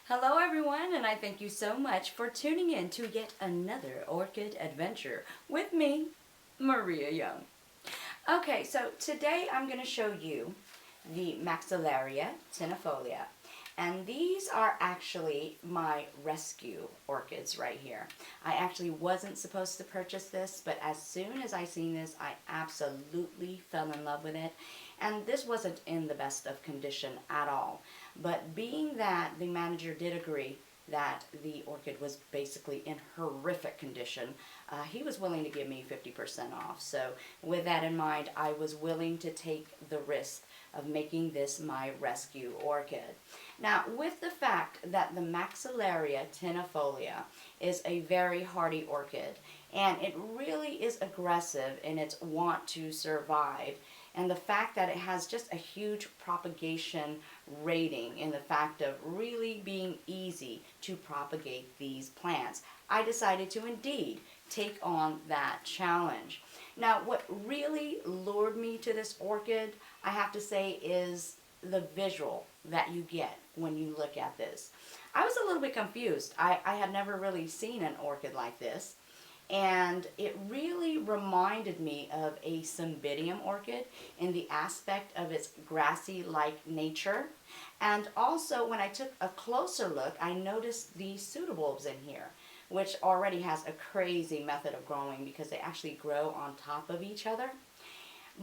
Hello everyone, and I thank you so much for tuning in to yet another orchid adventure with me, Maria Young. Okay, so today I'm going to show you the Maxillaria tinifolia. And these are actually my rescue orchids right here. I actually wasn't supposed to purchase this, but as soon as I seen this, I absolutely fell in love with it. And this wasn't in the best of condition at all. But being that the manager did agree that the orchid was basically in horrific condition, he was willing to give me 50% off. So with that in mind, I was willing to take the risk of making this my rescue orchid. Now, with the fact that the Maxillaria tinifolia is a very hardy orchid, and it really is aggressive in its want to survive, and the fact that it has just a huge propagation rating in the fact of really being easy to propagate these plants, I decided to indeed take on that challenge. Now, what really lured me to this orchid, I have to say, is the visual that you get when you look at this. I was a little bit confused. I had never really seen an orchid like this. And it really reminded me of a cymbidium orchid in the aspect of its grassy-like nature. And also, when I took a closer look, I noticed the pseudobulbs in here, which already has a crazy method of growing because they actually grow on top of each other.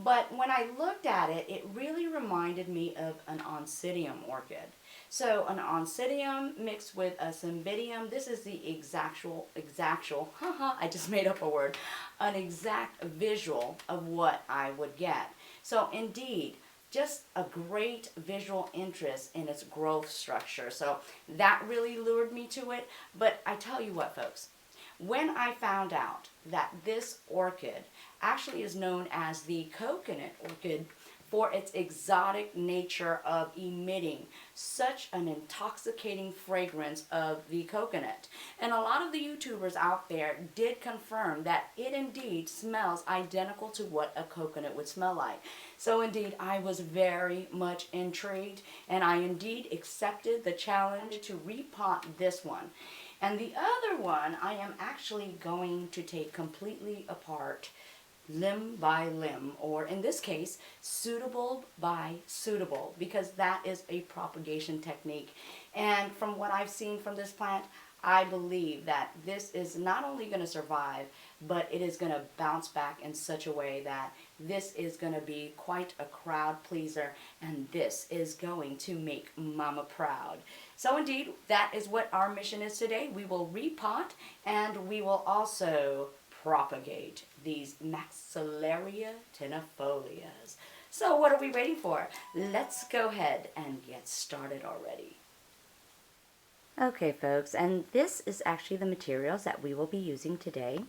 But when I looked at it, it really reminded me of an oncidium orchid. So an oncidium mixed with a cymbidium, this is the exactual, I just made up a word, an exact visual of what I would get. So indeed, just a great visual interest in its growth structure. So that really lured me to it. But I tell you what, folks, when I found out that this orchid actually is known as the coconut orchid for its exotic nature of emitting such an intoxicating fragrance of the coconut. And a lot of the YouTubers out there did confirm that it indeed smells identical to what a coconut would smell like. So indeed, I was very much intrigued, and I indeed accepted the challenge to repot this one. And the other one I am actually going to take completely apart, limb by limb, or in this case, pseudobulb by pseudobulb, because that is a propagation technique. And from what I've seen from this plant, I believe that this is not only going to survive, but it is going to bounce back in such a way that this is going to be quite a crowd pleaser, and this is going to make Mama proud. So indeed, that is what our mission is today. We will repot, and we will also propagate these Maxillaria tinifolias. So what are we waiting for? Let's go ahead and get started already. Okay, folks, and this is actually the materials that we will be using today.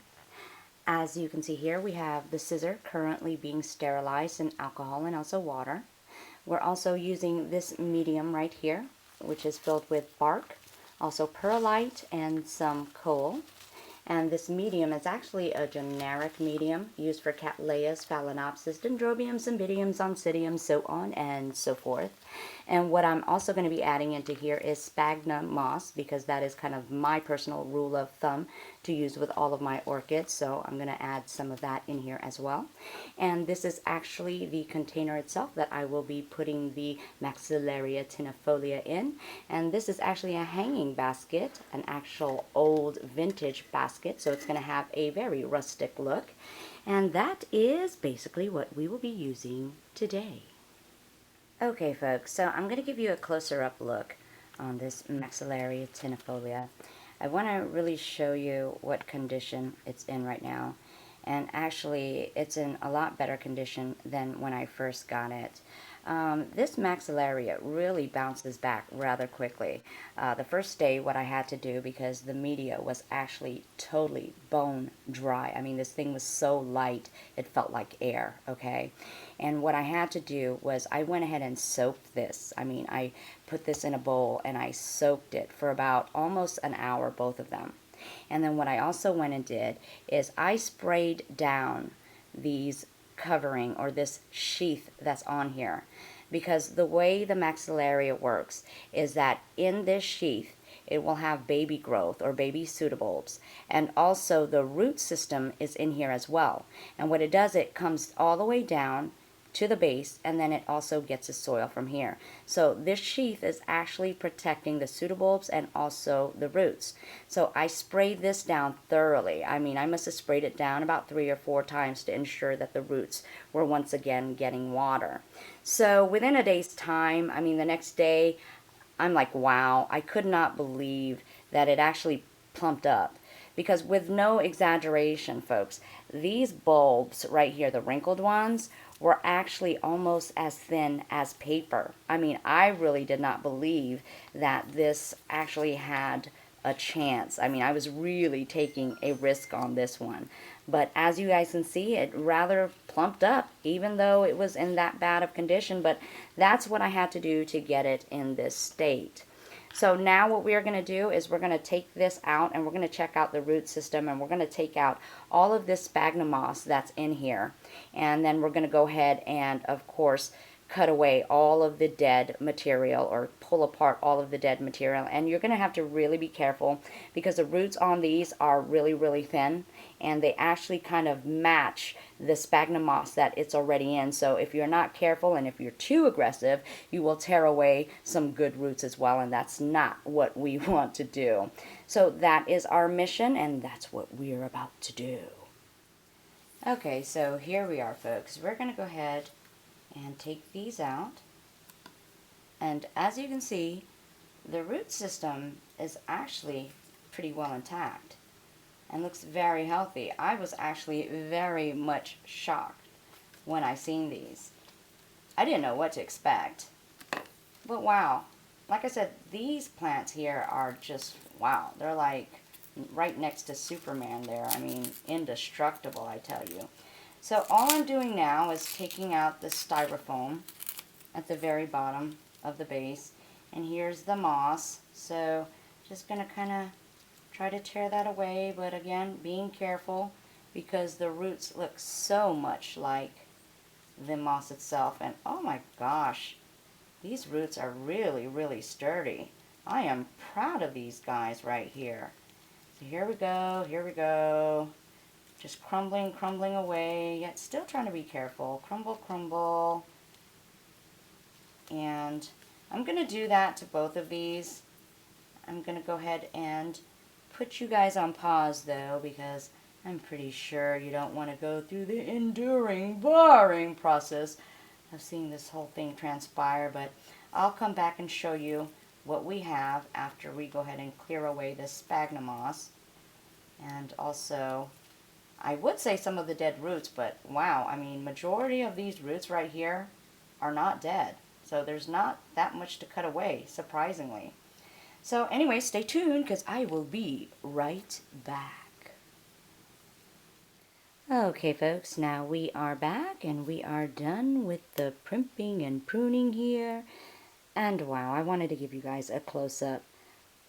As you can see here, we have the scissor currently being sterilized in alcohol and also water. We're also using this medium right here, which is filled with bark, also perlite and some coal. And this medium is actually a generic medium used for Cattleyas, Phalaenopsis, Dendrobium, Cymbidium, Oncidium, so on and so forth. And what I'm also going to be adding into here is sphagnum moss, because that is kind of my personal rule of thumb to use with all of my orchids. So I'm going to add some of that in here as well. And this is actually the container itself that I will be putting the Maxillaria tinifolia in. And this is actually a hanging basket, an actual old vintage basket. So it's going to have a very rustic look. And that is basically what we will be using today. Okay, folks, so I'm going to give you a closer up look on this Maxillaria tinifolia. I want to really show you what condition it's in right now. And actually, it's in a lot better condition than when I first got it. This Maxillaria really bounces back rather quickly. The first day, what I had to do, because the media was actually totally bone dry. I mean, this thing was so light, it felt like air, okay? And what I had to do was I went ahead and soaked this. I mean, I put this in a bowl and I soaked it for about almost an hour, both of them. And then what I also went and did is I sprayed down these covering, or this sheath that's on here, because the way the Maxillaria works is that in this sheath it will have baby growth or baby pseudobulbs. And also the root system is in here as well. And what it does, it comes all the way down to the base, and then it also gets the soil from here. So this sheath is actually protecting the pseudobulbs and also the roots. So I sprayed this down thoroughly. I mean, I must have sprayed it down about 3 or 4 times to ensure that the roots were once again getting water. So within a day's time, I mean the next day, I'm like, wow, I could not believe that it actually plumped up. Because with no exaggeration, folks, these bulbs right here, the wrinkled ones, were actually almost as thin as paper. I mean, I really did not believe that this actually had a chance. I mean, I was really taking a risk on this one. But as you guys can see, it rather plumped up, even though it was in that bad of condition. But that's what I had to do to get it in this state. So now what we are going to do is we're going to take this out and we're going to check out the root system, and we're going to take out all of this sphagnum moss that's in here. And then we're going to go ahead and, of course, cut away all of the dead material, or pull apart all of the dead material. And you're going to have to really be careful because the roots on these are really, really thin, and they actually kind of match the sphagnum moss that it's already in. So if you're not careful and if you're too aggressive, you will tear away some good roots as well, and that's not what we want to do. So that is our mission, and that's what we're about to do. Okay, so here we are, folks. We're going to go ahead and take these out. And as you can see, the root system is actually pretty well intact and looks very healthy. I was actually very much shocked when I seen these. I didn't know what to expect. But wow, like I said, these plants here are just, wow. They're like right next to Superman there. I mean, indestructible, I tell you. So all I'm doing now is taking out the styrofoam at the very bottom of the base. And here's the moss. So just going to kind of try to tear that away. But again, being careful because the roots look so much like the moss itself. And oh my gosh, these roots are really, really sturdy. I am proud of these guys right here. So here we go, here we go. Just crumbling, crumbling away, yet still trying to be careful. Crumble, crumble. And I'm going to do that to both of these. I'm going to go ahead and put you guys on pause, though, because I'm pretty sure you don't want to go through the enduring, boring process of seeing this whole thing transpire. But I'll come back and show you what we have after we go ahead and clear away this sphagnum moss. And also, I would say some of the dead roots, but wow, I mean, majority of these roots right here are not dead. So there's not that much to cut away, surprisingly. So anyway, stay tuned because I will be right back. Okay, folks, now we are back and we are done with the primping and pruning here. And wow, I wanted to give you guys a close-up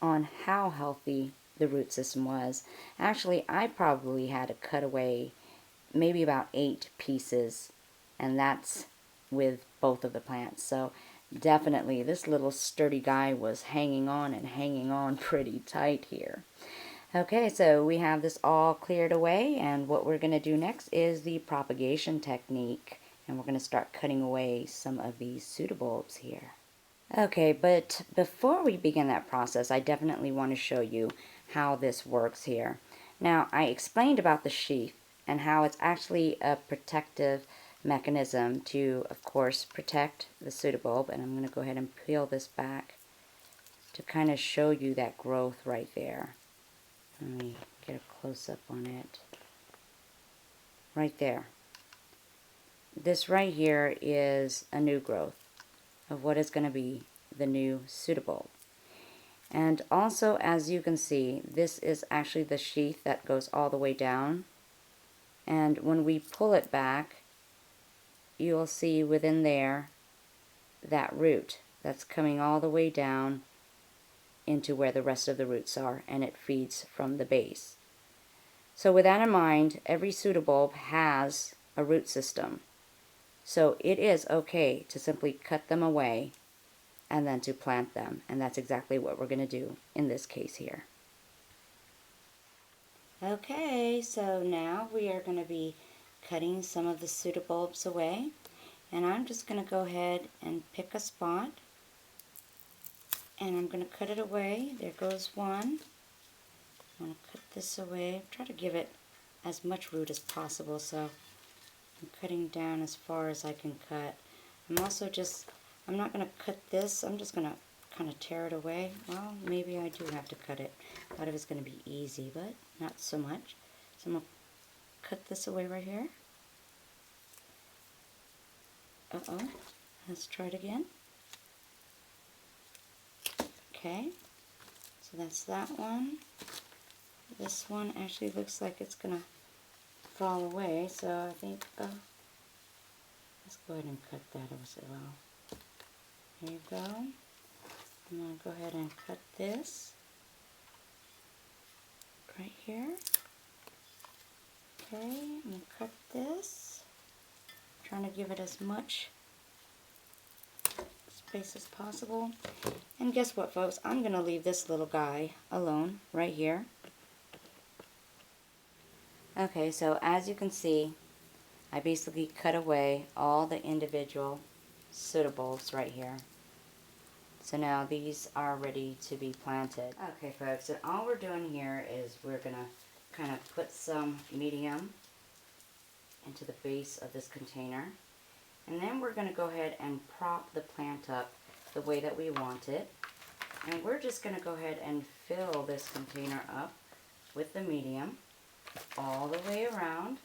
on how healthy the root system was. Actually, I probably had to cut away maybe about 8 pieces, and that's with both of the plants. So definitely this little sturdy guy was hanging on and hanging on pretty tight here. Okay, so we have this all cleared away, and what we're going to do next is the propagation technique, and we're going to start cutting away some of these pseudobulbs here. Okay, but before we begin that process, I definitely want to show you how this works here. Now, I explained about the sheath and how it's actually a protective mechanism to, of course, protect the pseudobulb. And I'm going to go ahead and peel this back to kind of show you that growth right there. Let me get a close-up on it. Right there. This right here is a new growth of what is going to be the new pseudobulb. And also, as you can see, this is actually the sheath that goes all the way down. And when we pull it back, you'll see within there that root that's coming all the way down into where the rest of the roots are, and it feeds from the base. So with that in mind, every pseudobulb has a root system. So it is okay to simply cut them away and then to plant them. And that's exactly what we're going to do in this case here. Okay, so now we are going to be cutting some of the pseudobulbs away. And I'm just going to go ahead and pick a spot. And I'm going to cut it away. There goes one. I'm going to cut this away. Try to give it as much root as possible, so I'm cutting down as far as I can cut. I'm not going to cut this. I'm just going to kind of tear it away. Well, maybe I do have to cut it. I thought it was going to be easy, but not so much. So I'm going to cut this away right here. Uh-oh. Let's try it again. Okay. So that's that one. This one actually looks like it's going to fall away, so I think, let's go ahead and cut that as well. There you go. I'm going to go ahead and cut this right here. Okay, I'm going to cut this. I'm trying to give it as much space as possible. And guess what, folks? I'm going to leave this little guy alone right here. Okay, so as you can see, I basically cut away all the individual pseudobulbs right here. So now these are ready to be planted. Okay, folks, and all we're doing here is we're going to kind of put some medium into the base of this container. And then we're going to go ahead and prop the plant up the way that we want it. And we're just going to go ahead and fill this container up with the medium all the way around,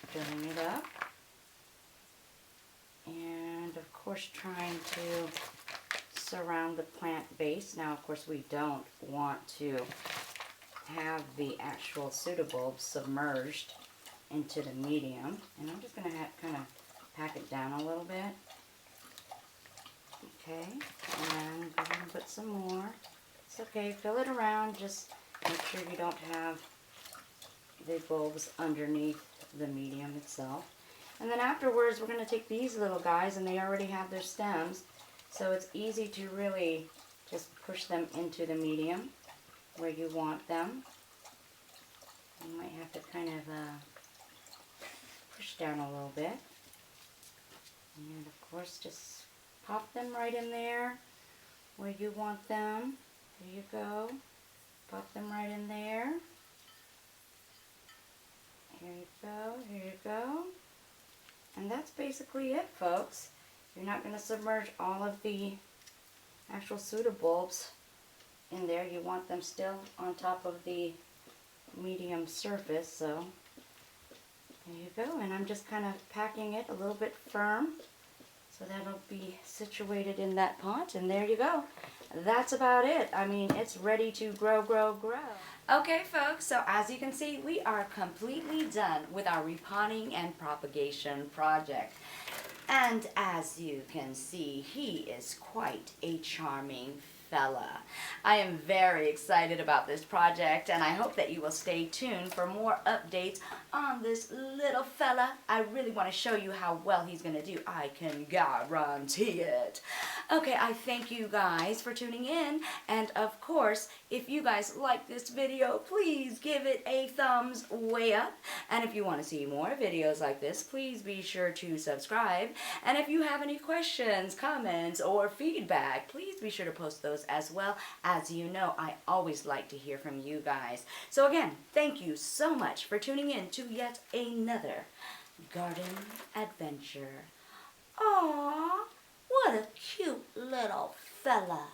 filling it up, and of course trying to surround the plant base. Now of course we don't want to have the actual pseudobulbs submerged into the medium, and I'm just going to kind of pack it down a little bit. Okay, and go ahead and put some more. It's okay, fill it around, just make sure you don't have the bulbs underneath the medium itself. And then afterwards we're going to take these little guys, and they already have their stems, so it's easy to really just push them into the medium where you want them. You might have to kind of push down a little bit, and of course just pop them right in there where you want them. There you go. Pop them right in there. Here you go, here you go. And that's basically it, folks. You're not going to submerge all of the actual pseudobulbs in there. You want them still on top of the medium surface, so there you go. And I'm just kind of packing it a little bit firm so that'll be situated in that pot, and there you go. That's about it. I mean, it's ready to grow, grow, grow. Okay, folks, so as you can see, we are completely done with our repotting and propagation project. And as you can see, he is quite a charming fella. I am very excited about this project, and I hope that you will stay tuned for more updates on this little fella. I really want to show you how well he's going to do. I can guarantee it. Okay, I thank you guys for tuning in, and of course, if you guys like this video, please give it a thumbs way up. And if you want to see more videos like this, please be sure to subscribe. And if you have any questions, comments, or feedback, please be sure to post those as well. As you know, I always like to hear from you guys. So again, thank you so much for tuning in to yet another garden adventure. Aww, what a cute little fella.